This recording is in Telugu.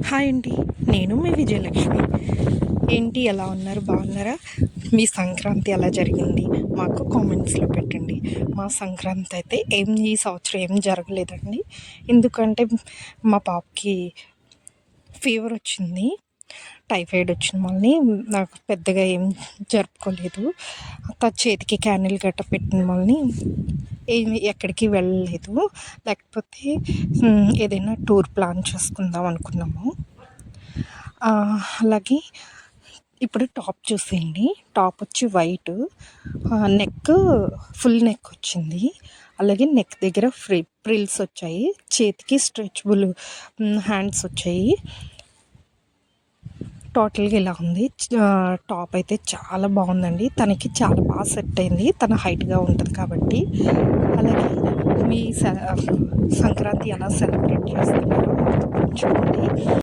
హాయ్ అండి. నేను మీ విజయలక్ష్మి. ఏంటి ఎలా ఉన్నారు? బాగున్నారా? మీ సంక్రాంతి ఎలా జరిగింది? మాకు కామెంట్స్లో పెట్టండి. మా సంక్రాంతి అయితే ఈ సంవత్సరం ఏం జరగలేదండి. ఎందుకంటే మా పాపకి ఫీవర్ వచ్చింది, టైఫాయిడ్ వచ్చిన మళ్ళీ నాకు పెద్దగా ఏం జరుపుకోలేదు. చేతికి క్యానిల్ గట్ట పెట్టిన మళ్ళీ ఏమి ఎక్కడికి వెళ్ళలేదు. లేకపోతే ఏదైనా టూర్ ప్లాన్ చేసుకుందాం అనుకున్నాము. అలాగే ఇప్పుడు టాప్ చూసేయండి. టాప్ వచ్చి వైట్, నెక్ ఫుల్ నెక్ వచ్చింది. అలాగే నెక్ దగ్గర ఫ్రిల్స్ వచ్చాయి. చేతికి స్ట్రెచబుల్ హ్యాండ్స్ వచ్చాయి. టోటల్గా ఇలా ఉంది. టాప్ అయితే చాలా బాగుందండి. తనకి చాలా బాగా సెట్ అయింది. తన హైట్గా ఉంటుంది కాబట్టి. అలాగే మీ సంక్రాంతి ఎలా సెలబ్రేట్ చేస్తున్నారో పంచుకోండి.